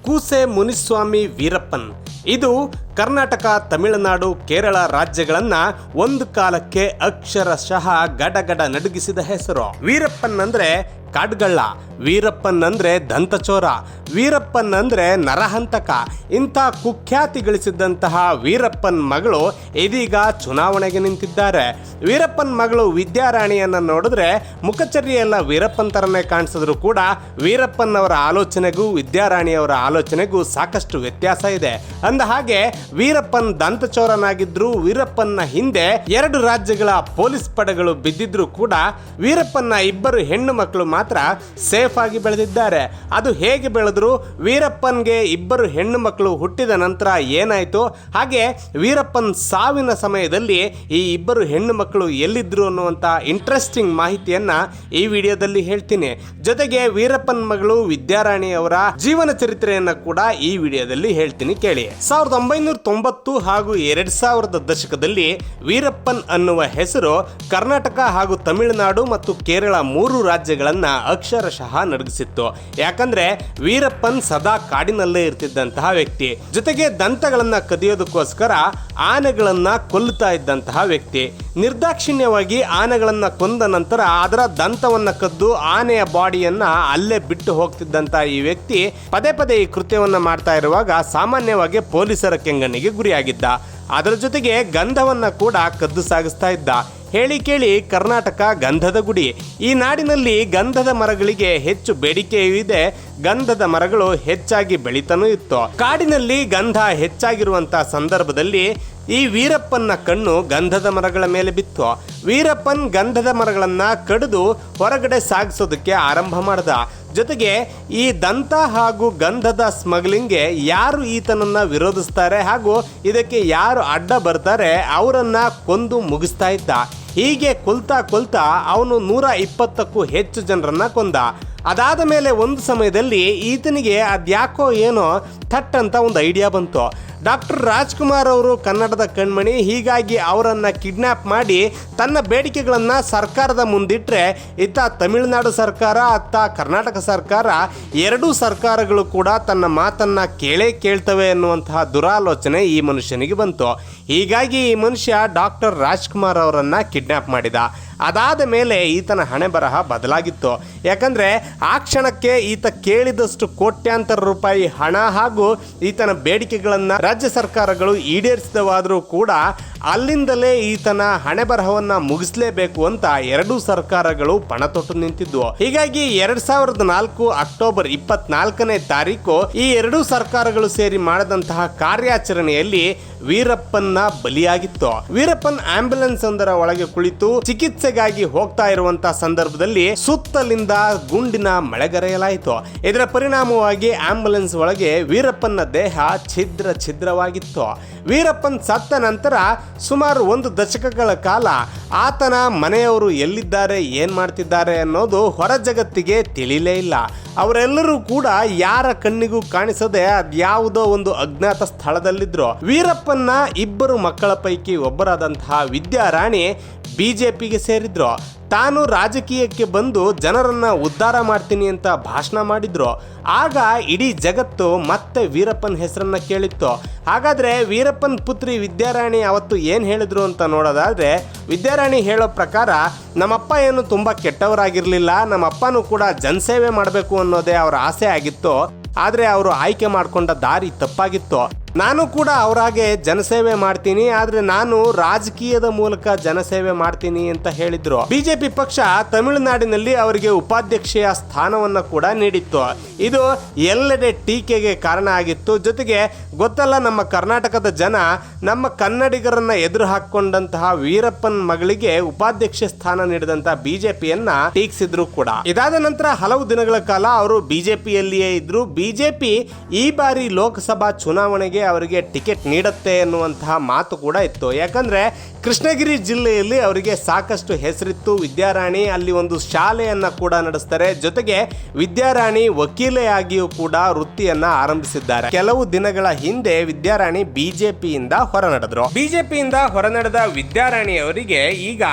ಕೂಸೆ ಮುನಿಸ್ವಾಮಿ ವೀರಪ್ಪನ್. ಇದು ಕರ್ನಾಟಕ, ತಮಿಳುನಾಡು, ಕೇರಳ ರಾಜ್ಯಗಳನ್ನ ಒಂದು ಕಾಲಕ್ಕೆ ಅಕ್ಷರಶಃ ಗಡಗಡ ನಡುಗಿಸಿದ ಹೆಸರು. ವೀರಪ್ಪನ್ ಅಂದ್ರೆ ಕಾಡ್ಗಳ್ಳ, ವೀರಪ್ಪನ್ ಅಂದ್ರೆ ದಂತಚೋರ, ವೀರಪ್ಪನ್ ಅಂದ್ರೆ ನರಹಂತಕ. ಇಂಥ ಕುಖ್ಯಾತಿ ಗಳಿಸಿದ್ದಂತಹ ವೀರಪ್ಪನ್ ಮಗಳು ಇದೀಗ ಚುನಾವಣೆಗೆ ನಿಂತಿದ್ದಾರೆ. ವೀರಪ್ಪನ್ ಮಗಳು ವಿದ್ಯಾರಾಣಿಯನ್ನ ನೋಡಿದ್ರೆ ಮುಖಚರ್ಯೆಲ್ಲ ವೀರಪ್ಪನ್ ತರನೇ ಕಾಣಿಸಿದ್ರು ಕೂಡ ವೀರಪ್ಪನ್ ಅವರ ಆಲೋಚನೆಗೂ ವಿದ್ಯಾರಾಣಿಯವರ ಆಲೋಚನೆಗೂ ಸಾಕಷ್ಟು ವ್ಯತ್ಯಾಸ ಇದೆ. ಅಂದ ಹಾಗೆ ವೀರಪ್ಪನ್ ದಂತಚೋರನಾಗಿದ್ರು. ವೀರಪ್ಪನ್ನ ಹಿಂದೆ 2 ರಾಜ್ಯಗಳ ಪೊಲೀಸ್ ಪಡೆಗಳು ಬಿದ್ದಿದ್ರು ಕೂಡ ವೀರಪ್ಪನ್ನ ಇಬ್ಬರು ಹೆಣ್ಣು ಮಕ್ಕಳು ಮಾತ್ರ ಸೇಫ್ ಆಗಿ ಬೆಳೆದಿದ್ದಾರೆ. ಅದು ಹೇಗೆ ಬೆಳೆದ್ರು, ವೀರಪ್ಪನ್ಗೆ ಇಬ್ಬರು ಹೆಣ್ಣು ಮಕ್ಕಳು ಹುಟ್ಟಿದ ನಂತರ ಏನಾಯ್ತು, ಹಾಗೆ ವೀರಪ್ಪನ್ ಸಾವಿನ ಸಮಯದಲ್ಲಿ ಈ ಇಬ್ಬರು ಹೆಣ್ಣು ಮಕ್ಕಳು ಎಲ್ಲಿದ್ರು ಅನ್ನುವಂತ ಇಂಟ್ರೆಸ್ಟಿಂಗ್ ಮಾಹಿತಿಯನ್ನ ಈ ವಿಡಿಯೋದಲ್ಲಿ ಹೇಳ್ತೀನಿ. ಜೊತೆಗೆ ವೀರಪ್ಪನ್ ಮಗಳು ವಿದ್ಯಾರಾಣಿ ಅವರ ಜೀವನ ಚರಿತ್ರೆಯನ್ನ ಕೂಡ ಈ ವಿಡಿಯೋದಲ್ಲಿ ಹೇಳ್ತೀನಿ, ಕೇಳಿ. 1990 ಹಾಗೂ 2000ದ ದಶಕದಲ್ಲಿ ವೀರಪ್ಪನ್ ಅನ್ನುವ ಹೆಸರು ಕರ್ನಾಟಕ ಹಾಗೂ ತಮಿಳುನಾಡು ಮತ್ತು ಕೇರಳ 3 ರಾಜ್ಯಗಳನ್ನ ಅಕ್ಷರಶಃ ನಡುಗಿಸಿತ್ತು. ಯಾಕಂದ್ರೆ ವೀರಪ್ಪನ್ ಸದಾ ಕಾಡಿನಲ್ಲೇ ಇರ್ತಿದ್ದಂತಹ ವ್ಯಕ್ತಿ. ಜೊತೆಗೆ ದಂತಗಳನ್ನ ಕದಿಯೋದಕ್ಕೋಸ್ಕರ ಆನೆಗಳನ್ನ ಕೊಲ್ಲುತ್ತಾ ಇದ್ದಂತಹ ವ್ಯಕ್ತಿ. ನಿರ್ದಾಕ್ಷಿಣ್ಯವಾಗಿ ಆನೆಗಳನ್ನ ಕೊಂದ ನಂತರ ಅದರ ದಂತವನ್ನ ಕದ್ದು ಆನೆಯ ಬಾಡಿಯನ್ನ ಅಲ್ಲೇ ಬಿಟ್ಟು ಹೋಗ್ತಿದ್ದಂತ ಈ ವ್ಯಕ್ತಿ ಪದೇ ಪದೇ ಈ ಕೃತ್ಯವನ್ನ ಮಾಡ್ತಾ ಇರುವಾಗ ಸಾಮಾನ್ಯವಾಗಿ ಪೊಲೀಸರ ಕೆಂಗಣ್ಣಿಗೆ ಗುರಿಯಾಗಿದ್ದ. ಅದರ ಜೊತೆಗೆ ಗಂಧವನ್ನ ಕೂಡ ಕದ್ದು ಸಾಗಿಸ್ತಾ ಇದ್ದ. ಹೇಳಿ ಕೇಳಿ ಕರ್ನಾಟಕ ಗಂಧದ ಗುಡಿ. ಈ ನಾಡಿನಲ್ಲಿ ಗಂಧದ ಮರಗಳಿಗೆ ಹೆಚ್ಚು ಬೇಡಿಕೆಯೂ ಇದೆ. ಗಂಧದ ಮರಗಳು ಹೆಚ್ಚಾಗಿ ಬೆಳೀತಾನೂ ಇತ್ತು. ಕಾಡಿನಲ್ಲಿ ಗಂಧ ಹೆಚ್ಚಾಗಿರುವಂತ ಸಂದರ್ಭದಲ್ಲಿ ಈ ವೀರಪ್ಪನ್ನ ಕಣ್ಣು ಗಂಧದ ಮರಗಳ ಮೇಲೆ ಬಿತ್ತು. ವೀರಪ್ಪನ್ ಗಂಧದ ಮರಗಳನ್ನ ಕಡಿದು ಹೊರಗಡೆ ಸಾಗಿಸೋದಕ್ಕೆ ಆರಂಭ ಮಾಡ್ದ. ಜೊತೆಗೆ ಈ ದಂತ ಹಾಗೂ ಗಂಧದ ಸ್ಮಗ್ಲಿಂಗ್ಗೆ ಯಾರು ಈತನನ್ನ ವಿರೋಧಿಸ್ತಾರೆ ಹಾಗೂ ಇದಕ್ಕೆ ಯಾರು ಅಡ್ಡ ಬರ್ತಾರೆ ಅವರನ್ನ ಕೊಂದು ಮುಗಿಸ್ತಾ ಇದ್ದ. ಹೀಗೆ ಕೊಲ್ತಾ ಅವನು 120ಕ್ಕೂ ಹೆಚ್ಚು ಜನರನ್ನ ಕೊಂದ. ಅದಾದ ಮೇಲೆ ಒಂದು ಸಮಯದಲ್ಲಿ ಈತನಿಗೆ ಅದ್ಯಾಕೋ ಏನೋ ಥಟ್ ಅಂತ ಒಂದು ಐಡಿಯಾ ಬಂತು. ಡಾಕ್ಟರ್ ರಾಜ್ಕುಮಾರ್ ಅವರು ಕನ್ನಡದ ಕಣ್ಮಣಿ, ಹೀಗಾಗಿ ಅವರನ್ನ ಕಿಡ್ನಾಪ್ ಮಾಡಿ ತನ್ನ ಬೇಡಿಕೆಗಳನ್ನ ಸರ್ಕಾರದ ಮುಂದಿಟ್ರೆ ಇತ್ತ ತಮಿಳುನಾಡು ಸರ್ಕಾರ ಅತ್ತ ಕರ್ನಾಟಕ ಸರ್ಕಾರ 2 ಸರ್ಕಾರಗಳು ಕೂಡ ತನ್ನ ಮಾತನ್ನ ಕೇಳ್ತವೆ ಎನ್ನುವಂತಹ ದುರಾಲೋಚನೆ ಈ ಮನುಷ್ಯನಿಗೆ ಬಂತು. ಹೀಗಾಗಿ ಈ ಮನುಷ್ಯ ಡಾಕ್ಟರ್ ರಾಜ್ಕುಮಾರ್ ಅವರನ್ನ ಕಿಡ್ನಾಪ್ ಮಾಡಿದ. ಅದಾದ ಮೇಲೆ ಈತನ ಹಣೆ ಬರಹ ಬದಲಾಗಿತ್ತು. ಯಾಕಂದ್ರೆ ಆ ಕ್ಷಣಕ್ಕೆ ಈತ ಕೇಳಿದಷ್ಟು ಕೋಟ್ಯಾಂತರ ರೂಪಾಯಿ ಹಣ ಹಾಗೂ ಈತನ ಬೇಡಿಕೆಗಳನ್ನ ರಾಜ್ಯ ಸರ್ಕಾರಗಳು ಈಡೇರಿಸಿದವಾದರೂ ಕೂಡ ಅಲ್ಲಿಂದಲೇ ಈತನ ಹಣೆ ಬರಹವನ್ನ ಮುಗಿಸ್ಲೇಬೇಕು ಅಂತ 2 ಸರ್ಕಾರಗಳು ಪಣ ತೊಟ್ಟು ನಿಂತಿದ್ವು. ಹೀಗಾಗಿ 2004 ಅಕ್ಟೋಬರ್ 24ನೇ ತಾರೀಕು ಈ 2 ಸರ್ಕಾರಗಳು ಸೇರಿ ಮಾಡಿದಂತಹ ಕಾರ್ಯಾಚರಣೆಯಲ್ಲಿ ವೀರಪ್ಪನ್ನ ಬಲಿಯಾಗಿತ್ತು. ವೀರಪ್ಪನ್ ಆಂಬ್ಯುಲೆನ್ಸ್ ಒಂದರ ಒಳಗೆ ಕುಳಿತು ಚಿಕಿತ್ಸೆಗಾಗಿ ಹೋಗ್ತಾ ಇರುವಂತಹ ಸಂದರ್ಭದಲ್ಲಿ ಸುತ್ತಲಿಂದ ಗುಂಡಿನ ಮಳೆಗರೆಯಲಾಯಿತು. ಇದರ ಪರಿಣಾಮವಾಗಿ ಆಂಬ್ಯುಲೆನ್ಸ್ ಒಳಗೆ ವೀರಪ್ಪನ ದೇಹ ಛಿದ್ರವಾಗಿತ್ತು. ವೀರಪ್ಪನ್ ಸತ್ತ ನಂತರ ಸುಮಾರು 1 ದಶಕಗಳ ಕಾಲ ಆತನ ಮನೆಯವರು ಎಲ್ಲಿದ್ದಾರೆ, ಏನ್ ಮಾಡ್ತಿದ್ದಾರೆ ಅನ್ನೋದು ಹೊರ ಜಗತ್ತಿಗೆ ತಿಳಿಲೇ ಇಲ್ಲ. ಅವರೆಲ್ಲರೂ ಕೂಡ ಯಾರ ಕಣ್ಣಿಗೂ ಕಾಣಿಸದೆ ಅದ್ಯಾವುದೋ ಒಂದು ಅಜ್ಞಾತ ಸ್ಥಳದಲ್ಲಿದ್ರು. ವೀರಪ್ಪನ್ನ ಇಬ್ಬರು ಮಕ್ಕಳ ಪೈಕಿ ಒಬ್ಬರಾದಂತಹ ವಿದ್ಯಾರಾಣಿ ಬಿಜೆಪಿಗೆ ಸೇರಿದ್ರು. ತಾನು ರಾಜಕೀಯಕ್ಕೆ ಬಂದು ಜನರನ್ನ ಉದ್ಧಾರ ಮಾಡ್ತೀನಿ ಅಂತ ಭಾಷಣ ಮಾಡಿದ್ರು. ಆಗ ಇಡೀ ಜಗತ್ತು ಮತ್ತೆ ವೀರಪ್ಪನ್ ಹೆಸರನ್ನ ಕೇಳಿತ್ತು. ಹಾಗಾದ್ರೆ ವೀರಪ್ಪನ್ ಪುತ್ರಿ ವಿದ್ಯಾರಾಣಿ ಅವತ್ತು ಏನ್ ಹೇಳಿದ್ರು ಅಂತ ನೋಡೋದಾದ್ರೆ, ವಿದ್ಯಾರಾಣಿ ಹೇಳೋ ಪ್ರಕಾರ ನಮ್ಮಪ್ಪ ಏನು ತುಂಬಾ ಕೆಟ್ಟವರಾಗಿರ್ಲಿಲ್ಲ, ನಮ್ಮಪ್ಪನೂ ಕೂಡ ಜನಸೇವೆ ಮಾಡಬೇಕು ಅನ್ನೋದೇ ಅವರ ಆಸೆ ಆಗಿತ್ತು. ಆದ್ರೆ ಅವರು ಆಯ್ಕೆ ಮಾಡ್ಕೊಂಡ ದಾರಿ ತಪ್ಪಾಗಿತ್ತು. ನಾನು ಕೂಡ ಅವರಾಗೆ ಜನಸೇವೆ ಮಾಡ್ತೀನಿ, ಆದ್ರೆ ನಾನು ರಾಜಕೀಯದ ಮೂಲಕ ಜನಸೇವೆ ಮಾಡ್ತೀನಿ ಅಂತ ಹೇಳಿದ್ರು. ಬಿಜೆಪಿ ಪಕ್ಷ ತಮಿಳುನಾಡಿನಲ್ಲಿ ಅವರಿಗೆ ಉಪಾಧ್ಯಕ್ಷೆಯ ಸ್ಥಾನವನ್ನ ಕೂಡ ನೀಡಿತ್ತು. ಇದು ಎಲ್ಲೆಡೆ ಟೀಕೆಗೆ ಕಾರಣ ಆಗಿತ್ತು. ಜೊತೆಗೆ ಗೊತ್ತಲ್ಲ, ನಮ್ಮ ಕರ್ನಾಟಕದ ಜನ ನಮ್ಮ ಕನ್ನಡಿಗರನ್ನ ಎದುರು ಹಾಕೊಂಡಂತಹ ವೀರಪ್ಪನ್ ಮಗಳಿಗೆ ಉಪಾಧ್ಯಕ್ಷ ಸ್ಥಾನ ನೀಡಿದಂತಹ ಬಿಜೆಪಿಯನ್ನ ಟೀಕಿಸಿದ್ರು ಕೂಡ. ಇದಾದ ನಂತರ ಹಲವು ದಿನಗಳ ಕಾಲ ಅವರು ಬಿಜೆಪಿಯಲ್ಲಿಯೇ ಇದ್ರು. ಬಿಜೆಪಿ ಈ ಬಾರಿ ಲೋಕಸಭಾ ಚುನಾವಣೆಗೆ ಅವರಿಗೆ ಟಿಕೆಟ್ ನೀಡುತ್ತೆ ಎನ್ನುವಂತಹ ಮಾತು ಕೂಡ ಇತ್ತು. ಯಾಕಂದ್ರೆ ಕೃಷ್ಣಗಿರಿ ಜಿಲ್ಲೆಯಲ್ಲಿ ಅವರಿಗೆ ಸಾಕಷ್ಟು ಹೆಸರಿತ್ತು. ವಿದ್ಯಾರಾಣಿ ಅಲ್ಲಿ ಒಂದು ಶಾಲೆಯನ್ನ ಕೂಡ ನಡೆಸ್ತಾರೆ. ಜೊತೆಗೆ ವಿದ್ಯಾರಾಣಿ ವಕೀಲೆಯಾಗಿಯೂ ಕೂಡ ವೃತ್ತಿಯನ್ನ ಆರಂಭಿಸಿದ್ದಾರೆ. ಕೆಲವು ದಿನಗಳ ಹಿಂದೆ ವಿದ್ಯಾರಾಣಿ ಬಿಜೆಪಿಯಿಂದ ಹೊರ ನಡೆದ್ರು. ಬಿಜೆಪಿಯಿಂದ ಹೊರ ನಡೆದ ವಿದ್ಯಾರಾಣಿ ಅವರಿಗೆ ಈಗ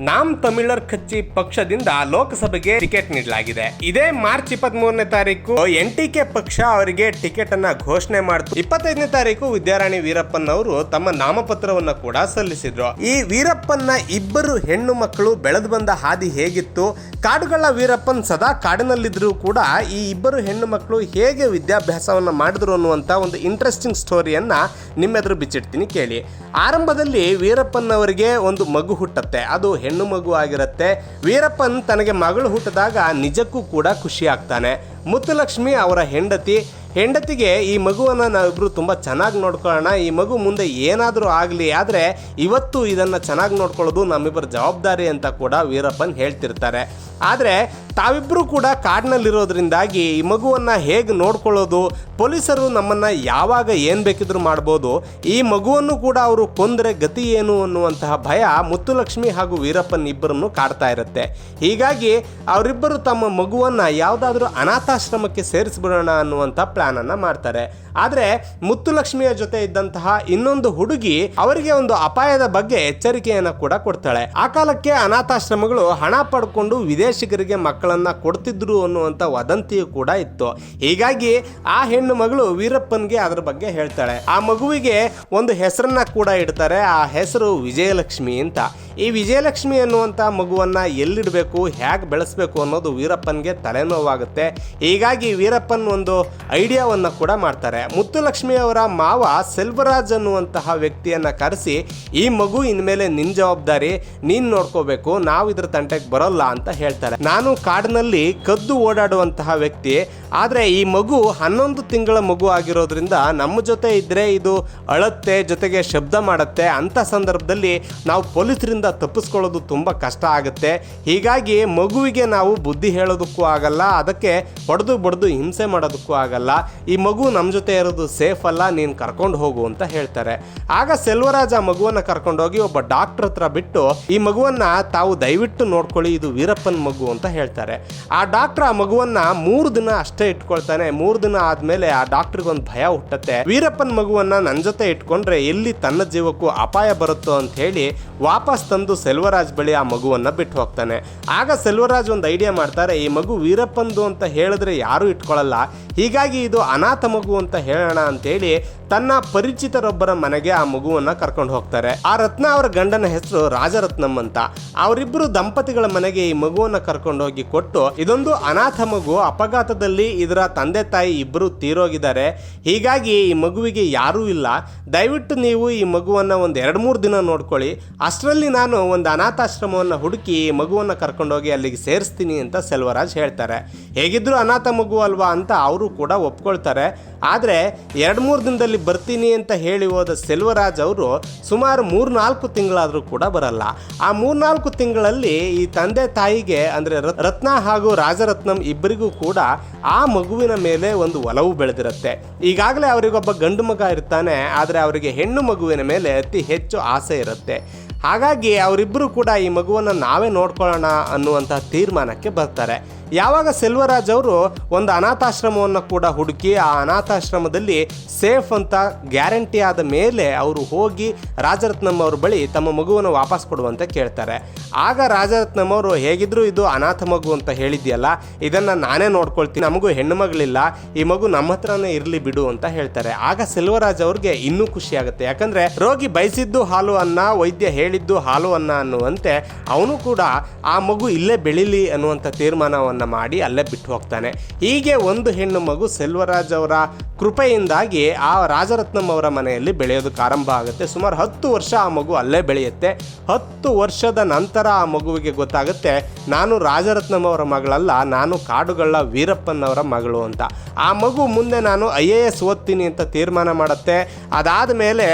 ನಾಮ್ ತಮಿಳರ್ ಕಚ್ಚಿ ಪಕ್ಷದಿಂದ ಲೋಕಸಭೆಗೆ ಟಿಕೆಟ್ ನೀಡಲಾಗಿದೆ. ಇದೇ ಮಾರ್ಚ್ 23ನೇ ತಾರೀಕು NTK ಪಕ್ಷ ಅವರಿಗೆ ಟಿಕೆಟ್ ಅನ್ನ ಘೋಷಣೆ ಮಾಡಿತು. 25ನೇ ತಾರೀಕು ವಿದ್ಯಾರಾಣಿ ವೀರಪ್ಪನ್ ಅವರು ತಮ್ಮ ನಾಮಪತ್ರವನ್ನ ಕೂಡ ಸಲ್ಲಿಸಿದ್ರು. ಈ ವೀರಪ್ಪನ್ನ ಇಬ್ಬರು ಹೆಣ್ಣು ಮಕ್ಕಳು ಬೆಳೆದು ಬಂದ ಹಾದಿ ಹೇಗಿತ್ತು, ಕಾಡುಗಳ ವೀರಪ್ಪನ್ ಸದಾ ಕಾಡಿನಲ್ಲಿದ್ರು ಕೂಡ ಈ ಇಬ್ಬರು ಹೆಣ್ಣು ಮಕ್ಕಳು ಹೇಗೆ ವಿದ್ಯಾಭ್ಯಾಸವನ್ನ ಮಾಡಿದ್ರು ಅನ್ನುವಂತ ಒಂದು ಇಂಟ್ರೆಸ್ಟಿಂಗ್ ಸ್ಟೋರಿಯನ್ನ ನಿಮ್ಮೆದುರು ಬಿಚ್ಚಿಡ್ತೀನಿ ಕೇಳಿ. ಆರಂಭದಲ್ಲಿ ವೀರಪ್ಪನ್ ಅವರಿಗೆ ಒಂದು ಮಗು ಹುಟ್ಟತ್ತೆ. ಅದು ಹೆಣ್ಣು ಮಗು ಆಗಿರುತ್ತೆ. ವೀರಪ್ಪನ್ ತನಗೆ ಮಗಳು ಹುಟ್ಟಿದಾಗ ನಿಜಕ್ಕೂ ಕೂಡ ಖುಷಿ ಆಗ್ತಾನೆ. ಮುತ್ತುಲಕ್ಷ್ಮಿ ಅವರ ಹೆಂಡತಿಗೆ ಈ ಮಗುವನ್ನು ನಾವಿಬ್ರು ತುಂಬ ಚೆನ್ನಾಗಿ ನೋಡ್ಕೊಳ್ಳೋಣ, ಈ ಮಗು ಮುಂದೆ ಏನಾದರೂ ಆಗಲಿ, ಆದರೆ ಇವತ್ತು ಇದನ್ನು ಚೆನ್ನಾಗಿ ನೋಡ್ಕೊಳ್ಳೋದು ನಮ್ಮಿಬ್ಬರ ಜವಾಬ್ದಾರಿ ಅಂತ ಕೂಡ ವೀರಪ್ಪನ್ ಹೇಳ್ತಿರ್ತಾರೆ. ಆದರೆ ತಾವಿಬ್ಬರು ಕೂಡ ಕಾಡಿನಲ್ಲಿರೋದ್ರಿಂದಾಗಿ ಈ ಮಗುವನ್ನು ಹೇಗೆ ನೋಡ್ಕೊಳ್ಳೋದು, ಪೊಲೀಸರು ನಮ್ಮನ್ನು ಯಾವಾಗ ಏನು ಬೇಕಿದ್ರೂ ಮಾಡ್ಬೋದು, ಈ ಮಗುವನ್ನು ಕೂಡ ಅವರು ಕೊಂದರೆ ಗತಿ ಏನು ಅನ್ನುವಂತಹ ಭಯ ಮುತ್ತುಲಕ್ಷ್ಮಿ ಹಾಗೂ ವೀರಪ್ಪನ್ ಇಬ್ಬರನ್ನು ಕಾಡ್ತಾ ಇರುತ್ತೆ. ಹೀಗಾಗಿ ಅವರಿಬ್ಬರು ತಮ್ಮ ಮಗುವನ್ನು ಯಾವುದಾದ್ರೂ ಅನಾಥಾಶ್ರಮಕ್ಕೆ ಸೇರಿಸ್ಬಿಡೋಣ ಅನ್ನುವಂಥ ಪ್ಲಾನನ್ನು ಮಾಡ್ತಾರೆ. ಆದರೆ ಮುತ್ತುಲಕ್ಷ್ಮಿಯ ಜೊತೆ ಇದ್ದಂತಹ ಇನ್ನೊಂದು ಹುಡುಗಿ ಅವರಿಗೆ ಒಂದು ಅಪಾಯದ ಬಗ್ಗೆ ಎಚ್ಚರಿಕೆಯನ್ನು ಕೂಡ ಕೊಡ್ತಾಳೆ. ಆ ಕಾಲಕ್ಕೆ ಅನಾಥಾಶ್ರಮಗಳು ಹಣ ಪಡ್ಕೊಂಡು ವಿದೇಶಿಗರಿಗೆ ಮಕ್ಕಳನ್ನ ಕೊಡ್ತಿದ್ರು ಅನ್ನುವಂಥ ವದಂತಿಯು ಕೂಡ ಇತ್ತು. ಹೀಗಾಗಿ ಆ ಹೆಣ್ಣು ಮಗಳು ವೀರಪ್ಪನ್ಗೆ ಅದರ ಬಗ್ಗೆ ಹೇಳ್ತಾಳೆ. ಆ ಮಗುವಿಗೆ ಒಂದು ಹೆಸರನ್ನ ಕೂಡ ಇಡ್ತಾರೆ. ಆ ಹೆಸರು ವಿಜಯಲಕ್ಷ್ಮಿ ಅಂತ. ಈ ವಿಜಯಲಕ್ಷ್ಮಿ ಅನ್ನುವಂಥ ಮಗುವನ್ನ ಎಲ್ಲಿಡಬೇಕು, ಹೇಗೆ ಬೆಳೆಸಬೇಕು ಅನ್ನೋದು ವೀರಪ್ಪನ್ಗೆ ತಲೆನೋವಾಗುತ್ತೆ. ಹೀಗಾಗಿ ವೀರಪ್ಪನ್ ಒಂದು ಐಡಿಯಾವನ್ನು ಕೂಡ ಮಾಡ್ತಾರೆ. ಮುತ್ತುಲಕ್ಷ್ಮಿ ಅವರ ಮಾವ ಸೆಲ್ವರಾಜ್ ಅನ್ನುವಂತಹ ವ್ಯಕ್ತಿಯನ್ನ ಕರೆಸಿ, ಈ ಮಗು ಇನ್ಮೇಲೆ ನಿನ್ನ ಜವಾಬ್ದಾರಿ, ನೀನು ನೋಡ್ಕೋಬೇಕು, ನಾವು ಇದ್ರ ತಂಟೆಗೆ ಬರೋಲ್ಲ ಅಂತ ಹೇಳ್ತಾರೆ. ನಾನು ಕಾಡಿನಲ್ಲಿ ಕದ್ದು ಓಡಾಡುವಂತಹ ವ್ಯಕ್ತಿ, ಆದರೆ ಈ ಮಗು 11 ತಿಂಗಳ ಮಗು ಆಗಿರೋದ್ರಿಂದ ನಮ್ಮ ಜೊತೆ ಇದ್ದರೆ ಇದು ಅಳತ್ತೆ, ಜೊತೆಗೆ ಶಬ್ದ ಮಾಡುತ್ತೆ. ಅಂಥ ಸಂದರ್ಭದಲ್ಲಿ ನಾವು ಪೊಲೀಸರಿಂದ ತಪ್ಪಿಸ್ಕೊಳ್ಳೋದು ತುಂಬ ಕಷ್ಟ ಆಗುತ್ತೆ. ಹೀಗಾಗಿ ಮಗುವಿಗೆ ನಾವು ಬುದ್ಧಿ ಹೇಳೋದಕ್ಕೂ ಆಗಲ್ಲ, ಅದಕ್ಕೆ ಹೊಡೆದು ಬಡ್ದು ಹಿಂಸೆ ಮಾಡೋದಕ್ಕೂ ಆಗಲ್ಲ. ಈ ಮಗು ನಮ್ಮ ಜೊತೆ ಇರೋದು ಸೇಫ್ ಅಲ್ಲ, ನೀನು ಕರ್ಕೊಂಡು ಹೋಗು ಅಂತ ಹೇಳ್ತಾರೆ. ಆಗ ಸೆಲ್ವರಾಜ ಮಗುವನ್ನು ಕರ್ಕೊಂಡೋಗಿ ಒಬ್ಬ ಡಾಕ್ಟರ್ ಹತ್ರ ಬಿಟ್ಟು, ಈ ಮಗುವನ್ನ ತಾವು ದಯವಿಟ್ಟು ನೋಡ್ಕೊಳ್ಳಿ, ಇದು ವೀರಪ್ಪನ್ ಮಗು ಅಂತ ಹೇಳ್ತಾರೆ. ಆ ಡಾಕ್ಟರ್ ಆ ಮಗುವನ್ನ 3 ದಿನ ಅಷ್ಟೇ ಇಟ್ಕೊಳ್ತಾನೆ. 3 ದಿನ ಆದ್ಮೇಲೆ ಆ ಡಾಕ್ಟರ್ಗೆ ಒಂದು ಭಯ ಹುಟ್ಟತ್ತೆ. ವೀರಪ್ಪನ್ ಮಗುವನ್ನ ನನ್ನ ಜೊತೆ ಇಟ್ಕೊಂಡ್ರೆ ಎಲ್ಲಿ ತನ್ನ ಜೀವಕ್ಕೂ ಅಪಾಯ ಬರುತ್ತೋ ಅಂತ ಹೇಳಿ ವಾಪಸ್ ತಂದು ಸೆಲ್ವರಾಜ್ ಬಳಿ ಆ ಮಗುವನ್ನ ಬಿಟ್ಟು ಹೋಗ್ತಾನೆ. ಆಗ ಸೆಲ್ವರಾಜ್ ಒಂದು ಐಡಿಯಾ ಮಾಡ್ತಾರೆ, ಈ ಮಗು ವೀರಪ್ಪನ್ದು ಅಂತ ಹೇಳಿದ್ರೆ ಯಾರು ಇಟ್ಕೊಳ್ಳಲ್ಲ, ಹೀಗಾಗಿ ಇದು ಅನಾಥ ಮಗು ಅಂತ ಹೇಳೋಣ ಅಂತೇಳಿ ತನ್ನ ಪರಿಚಿತರೊಬ್ಬರ ಮನೆಗೆ ಆ ಮಗುವನ್ನ ಕರ್ಕೊಂಡು ಹೋಗ್ತಾರೆ. ಆ ರತ್ನ ಅವರ ಗಂಡನ ಹೆಸರು ರಾಜರತ್ನಂ ಅಂತ. ಅವರಿಬ್ಬರು ದಂಪತಿಗಳ ಮನೆಗೆ ಈ ಮಗುವನ್ನ ಕರ್ಕೊಂಡು ಹೋಗಿ ಕೊಟ್ಟು, ಇದೊಂದು ಅನಾಥ ಮಗು, ಅಪಘಾತದಲ್ಲಿ ಇದರ ತಂದೆ ತಾಯಿ ಇಬ್ಬರು ತೀರೋಗಿದ್ದಾರೆ, ಹೀಗಾಗಿ ಈ ಮಗುವಿಗೆ ಯಾರೂ ಇಲ್ಲ, ದಯವಿಟ್ಟು ನೀವು ಈ ಮಗುವನ್ನ ಒಂದು 2-3 ದಿನ ನೋಡ್ಕೊಳ್ಳಿ, ಅಷ್ಟರಲ್ಲಿ ನಾನು ಒಂದು ಅನಾಥಾಶ್ರಮವನ್ನು ಹುಡುಕಿ ಈ ಮಗುವನ್ನ ಕರ್ಕೊಂಡೋಗಿ ಅಲ್ಲಿಗೆ ಸೇರಿಸ್ತೀನಿ ಅಂತ ಸೆಲ್ವರಾಜ್ ಹೇಳ್ತಾರೆ. ಹೇಗಿದ್ರು ಅನಾಥ ಮಗು ಅಲ್ವಾ ಅಂತ ಅವರು ಕೂಡ ಒಪ್ಕೊಳ್ತಾರೆ. ಆದರೆ 2-3 ದಿನದಲ್ಲಿ ಬರ್ತೀನಿ ಅಂತ ಹೇಳಿ ಹೋದ ಸೆಲ್ವರಾಜ್ ಅವರು ಸುಮಾರು 3-4 ತಿಂಗಳಾದರೂ ಕೂಡ ಬರಲ್ಲ. ಆ 3-4 ತಿಂಗಳಲ್ಲಿ ಈ ತಂದೆ ತಾಯಿಗೆ ಅಂದರೆ ರತ್ನ ಹಾಗೂ ರಾಜರತ್ನಂ ಇಬ್ಬರಿಗೂ ಕೂಡ ಆ ಮಗುವಿನ ಮೇಲೆ ಒಂದು ಒಲವು ಬೆಳೆದಿರುತ್ತೆ. ಈಗಾಗಲೇ ಅವರಿಗೊಬ್ಬ ಗಂಡು ಮಗ ಇರ್ತಾನೆ, ಆದರೆ ಅವರಿಗೆ ಹೆಣ್ಣು ಮಗುವಿನ ಮೇಲೆ ಅತಿ ಹೆಚ್ಚು ಆಸೆ ಇರುತ್ತೆ. ಹಾಗಾಗಿ ಅವರಿಬ್ಬರು ಕೂಡ ಈ ಮಗುವನ್ನು ನಾವೇ ನೋಡ್ಕೊಳ್ಳೋಣ ಅನ್ನುವಂಥ ತೀರ್ಮಾನಕ್ಕೆ ಬರ್ತಾರೆ. ಯಾವಾಗ ಸೆಲ್ವರಾಜ್ ಅವರು ಒಂದು ಅನಾಥಾಶ್ರಮವನ್ನು ಕೂಡ ಹುಡುಕಿ ಆ ಅನಾಥಾಶ್ರಮದಲ್ಲಿ ಸೇಫ್ ಅಂತ ಗ್ಯಾರಂಟಿ ಆದ ಮೇಲೆ ಅವರು ಹೋಗಿ ರಾಜರತ್ನಂ ಅವ್ರ ಬಳಿ ತಮ್ಮ ಮಗುವನ್ನು ವಾಪಸ್ ಕೊಡುವಂತೆ ಕೇಳ್ತಾರೆ. ಆಗ ರಾಜರತ್ನಂ ಅವರು, ಹೇಗಿದ್ರು ಇದು ಅನಾಥ ಮಗು ಅಂತ ಹೇಳಿದ್ಯಲ್ಲ, ಇದನ್ನು ನಾನೇ ನೋಡ್ಕೊಳ್ತೀನಿ, ನಮಗೂ ಹೆಣ್ಣು ಮಗಳಿಲ್ಲ, ಈ ಮಗು ನಮ್ಮ ಹತ್ರನೇ ಇರಲಿ ಬಿಡು ಅಂತ ಹೇಳ್ತಾರೆ. ಆಗ ಸೆಲ್ವರಾಜ್ ಅವ್ರಿಗೆ ಇನ್ನೂ ಖುಷಿ ಆಗುತ್ತೆ. ಯಾಕಂದರೆ ರೋಗಿ ಬಯಸಿದ್ದು ಹಾಲು ಅನ್ನ, ವೈದ್ಯ ಹೇಳಿದ್ದು ಹಾಲು ಅನ್ನ ಅನ್ನುವಂತೆ ಅವನು ಕೂಡ ಆ ಮಗು ಇಲ್ಲೇ ಬೆಳೀಲಿ ಅನ್ನುವಂಥ ತೀರ್ಮಾನವನ್ನು ಮಾಡಿ ಅಲ್ಲೇ ಬಿಟ್ಟು ಹೋಗ್ತಾನೆ. ಹೀಗೆ ಒಂದು ಹೆಣ್ಣು ಮಗು ಸೆಲ್ವರಾಜ್ ಅವರ ಕೃಪೆಯಿಂದಾಗಿ ಆ ರಾಜರತ್ನಂ ಅವರ ಮನೆಯಲ್ಲಿ ಬೆಳೆಯೋದಕ್ಕೆ ಆರಂಭ ಆಗುತ್ತೆ. ಸುಮಾರು 10 ವರ್ಷ ಆ ಮಗು ಅಲ್ಲೇ ಬೆಳೆಯುತ್ತೆ. 10 ವರ್ಷದ ನಂತರ ಆ ಮಗುವಿಗೆ ಗೊತ್ತಾಗುತ್ತೆ, ನಾನು ರಾಜರತ್ನಂ ಅವರ ಮಗಳಲ್ಲ, ನಾನು ಕಾಡುಗಳ ವೀರಪ್ಪನ್ ಅವರ ಮಗಳು ಅಂತ. ಆ ಮಗು ಮುಂದೆ ನಾನು IAS ಓದ್ತೀನಿ ಅಂತ ತೀರ್ಮಾನ ಮಾಡುತ್ತೆ. ಅದಾದ ಮೇಲೆ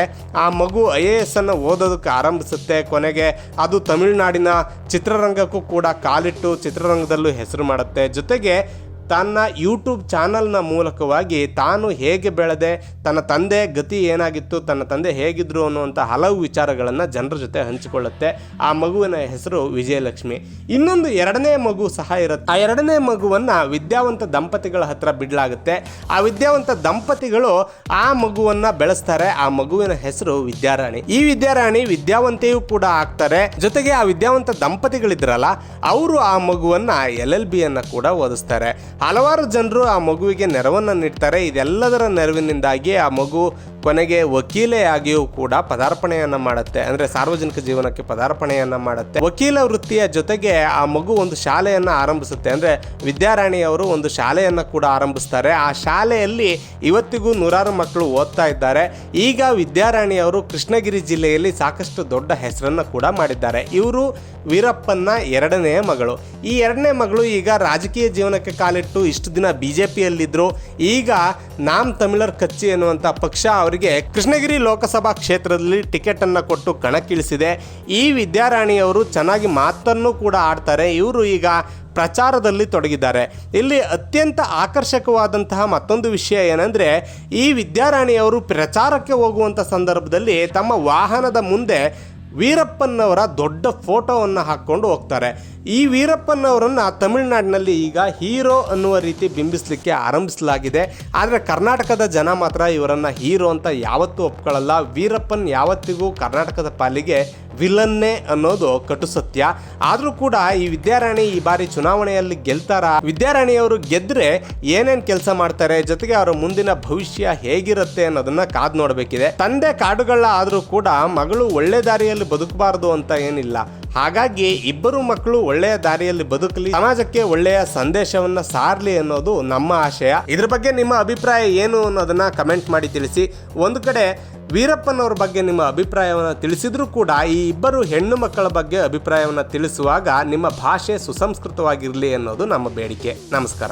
ಆ ಮಗು IAS ಅನ್ನು ಓದೋದಕ್ಕೆ ಆರಂಭಿಸುತ್ತೆ. ಕೊನೆಗೆ ಅದು ತಮಿಳುನಾಡಿನ ಚಿತ್ರರಂಗಕ್ಕೂ ಕೂಡ ಕಾಲಿಟ್ಟು ಚಿತ್ರರಂಗದಲ್ಲೂ ಹೆಸರು ಮಾಡುತ್ತೆ. ಜೊತೆಗೆ ತನ್ನ ಯೂಟ್ಯೂಬ್ ಚಾನಲ್ನ ಮೂಲಕವಾಗಿ ತಾನು ಹೇಗೆ ಬೆಳೆದೆ, ತನ್ನ ತಂದೆ ಗತಿ ಏನಾಗಿತ್ತು, ತನ್ನ ತಂದೆ ಹೇಗಿದ್ರು ಅನ್ನುವಂಥ ಹಲವು ವಿಚಾರಗಳನ್ನು ಜನರ ಜೊತೆ ಹಂಚಿಕೊಳ್ಳುತ್ತೆ. ಆ ಮಗುವಿನ ಹೆಸರು ವಿಜಯಲಕ್ಷ್ಮಿ. ಇನ್ನೊಂದು ಎರಡನೇ ಮಗು ಸಹ ಇರುತ್ತೆ. ಆ ಎರಡನೇ ಮಗುವನ್ನು ವಿದ್ಯಾವಂತ ದಂಪತಿಗಳ ಹತ್ರ ಬಿಡಲಾಗುತ್ತೆ. ಆ ವಿದ್ಯಾವಂತ ದಂಪತಿಗಳು ಆ ಮಗುವನ್ನು ಬೆಳೆಸ್ತಾರೆ. ಆ ಮಗುವಿನ ಹೆಸರು ವಿದ್ಯಾರಾಣಿ. ಈ ವಿದ್ಯಾರಾಣಿ ವಿದ್ಯಾವಂತೆಯೂ ಕೂಡ ಆಗ್ತಾರೆ. ಜೊತೆಗೆ ಆ ವಿದ್ಯಾವಂತ ದಂಪತಿಗಳಿದ್ರಲ್ಲ, ಅವರು ಆ ಮಗುವನ್ನ LLB ಅನ್ನ ಕೂಡ ಓದಿಸ್ತಾರೆ. ಹಲವಾರು ಜನರು ಆ ಮಗುವಿಗೆ ನೆರವನ್ನು ನೀಡ್ತಾರೆ. ಇದೆಲ್ಲದರ ನೆರವಿನಿಂದಾಗಿ ಆ ಮಗು ಕೊನೆಗೆ ವಕೀಲೆಯಾಗಿಯೂ ಕೂಡ ಪದಾರ್ಪಣೆಯನ್ನ ಮಾಡುತ್ತೆ. ಅಂದ್ರೆ ಸಾರ್ವಜನಿಕ ಜೀವನಕ್ಕೆ ಪದಾರ್ಪಣೆಯನ್ನ ಮಾಡುತ್ತೆ. ವಕೀಲ ವೃತ್ತಿಯ ಜೊತೆಗೆ ಆ ಮಗು ಒಂದು ಶಾಲೆಯನ್ನ ಆರಂಭಿಸುತ್ತೆ. ಅಂದ್ರೆ ವಿದ್ಯಾರಾಣಿಯವರು ಒಂದು ಶಾಲೆಯನ್ನ ಕೂಡ ಆರಂಭಿಸ್ತಾರೆ. ಆ ಶಾಲೆಯಲ್ಲಿ ಇವತ್ತಿಗೂ ನೂರಾರು ಮಕ್ಕಳು ಓದ್ತಾ ಇದ್ದಾರೆ. ಈಗ ವಿದ್ಯಾರಾಣಿಯವರು ಕೃಷ್ಣಗಿರಿ ಜಿಲ್ಲೆಯಲ್ಲಿ ಸಾಕಷ್ಟು ದೊಡ್ಡ ಹೆಸರನ್ನ ಕೂಡ ಮಾಡಿದ್ದಾರೆ. ಇವರು ವೀರಪ್ಪನ ಎರಡನೇ ಮಗಳು. ಈ ಎರಡನೇ ಮಗಳು ಈಗ ರಾಜಕೀಯ ಜೀವನಕ್ಕೆ ಕಾಲಿಟ್ಟು ಇಷ್ಟು ದಿನ BJPಯಲ್ಲಿದ್ದರು. ಈಗ ನಾಮ್ ತಮಿಳರ್ ಕಚ್ಚಿ ಎನ್ನುವಂಥ ಪಕ್ಷ ಅವರಿಗೆ ಕೃಷ್ಣಗಿರಿ ಲೋಕಸಭಾ ಕ್ಷೇತ್ರದಲ್ಲಿ ಟಿಕೆಟ್ ಅನ್ನು ಕೊಟ್ಟು ಕಣಕ್ಕಿಳಿಸಿದೆ. ಈ ವಿದ್ಯಾರಾಣಿಯವರು ಚೆನ್ನಾಗಿ ಮಾತನ್ನು ಕೂಡ ಆಡ್ತಾರೆ. ಇವರು ಈಗ ಪ್ರಚಾರದಲ್ಲಿ ತೊಡಗಿದ್ದಾರೆ. ಇಲ್ಲಿ ಅತ್ಯಂತ ಆಕರ್ಷಕವಾದಂತಹ ಮತ್ತೊಂದು ವಿಷಯ ಏನಂದರೆ, ಈ ವಿದ್ಯಾರಾಣಿಯವರು ಪ್ರಚಾರಕ್ಕೆ ಹೋಗುವಂಥ ಸಂದರ್ಭದಲ್ಲಿ ತಮ್ಮ ವಾಹನದ ಮುಂದೆ ವೀರಪ್ಪನವರ ದೊಡ್ಡ ಫೋಟೋವನ್ನು ಹಾಕ್ಕೊಂಡು ಹೋಗ್ತಾರೆ. ಈ ವೀರಪ್ಪನವರನ್ನು ತಮಿಳುನಾಡಿನಲ್ಲಿ ಈಗ ಹೀರೋ ಅನ್ನುವ ರೀತಿ ಬಿಂಬಿಸಲಿಕ್ಕೆ ಆರಂಭಿಸಲಾಗಿದೆ. ಆದರೆ ಕರ್ನಾಟಕದ ಜನ ಮಾತ್ರ ಇವರನ್ನು ಹೀರೋ ಅಂತ ಯಾವತ್ತೂ ಒಪ್ಕೊಳ್ಳಲ್ಲ. ವೀರಪ್ಪನ್ ಯಾವತ್ತಿಗೂ ಕರ್ನಾಟಕದ ಪಾಲಿಗೆ ವಿಲನ್ನೇ ಅನ್ನೋದು ಕಟು ಸತ್ಯ. ಆದರೂ ಕೂಡ ಈ ವಿದ್ಯಾರಾಣಿ ಈ ಬಾರಿ ಚುನಾವಣೆಯಲ್ಲಿ ಗೆಲ್ತಾರ? ವಿದ್ಯಾರಾಣಿಯವರು ಗೆದ್ದರೆ ಏನೇನು ಕೆಲಸ ಮಾಡ್ತಾರೆ, ಜೊತೆಗೆ ಅವರ ಮುಂದಿನ ಭವಿಷ್ಯ ಹೇಗಿರುತ್ತೆ ಅನ್ನೋದನ್ನ ಕಾದು ನೋಡಬೇಕಿದೆ. ತಂದೆ ಕಾಡುಗಳ ಆದರೂ ಕೂಡ ಮಗಳು ಒಳ್ಳೆ ದಾರಿಯಲ್ಲಿ ಬದುಕಬಾರದು ಅಂತ ಏನಿಲ್ಲ. ಹಾಗಾಗಿ ಇಬ್ಬರು ಮಕ್ಕಳು ಒಳ್ಳೆಯ ದಾರಿಯಲ್ಲಿ ಬದುಕಲಿ, ಸಮಾಜಕ್ಕೆ ಒಳ್ಳೆಯ ಸಂದೇಶವನ್ನ ಸಾರಲಿ ಅನ್ನೋದು ನಮ್ಮ ಆಶಯ. ಇದ್ರ ಬಗ್ಗೆ ನಿಮ್ಮ ಅಭಿಪ್ರಾಯ ಏನು ಅನ್ನೋದನ್ನ ಕಮೆಂಟ್ ಮಾಡಿ ತಿಳಿಸಿ. ಒಂದು ಕಡೆ ವೀರಪ್ಪನವ್ರ ಬಗ್ಗೆ ನಿಮ್ಮ ಅಭಿಪ್ರಾಯವನ್ನು ತಿಳಿಸಿದ್ರೂ ಕೂಡ ಈ ಇಬ್ಬರು ಹೆಣ್ಣು ಮಕ್ಕಳ ಬಗ್ಗೆ ಅಭಿಪ್ರಾಯವನ್ನು ತಿಳಿಸುವಾಗ ನಿಮ್ಮ ಭಾಷೆ ಸುಸಂಸ್ಕೃತವಾಗಿರಲಿ ಅನ್ನೋದು ನಮ್ಮ ಬೇಡಿಕೆ. ನಮಸ್ಕಾರ.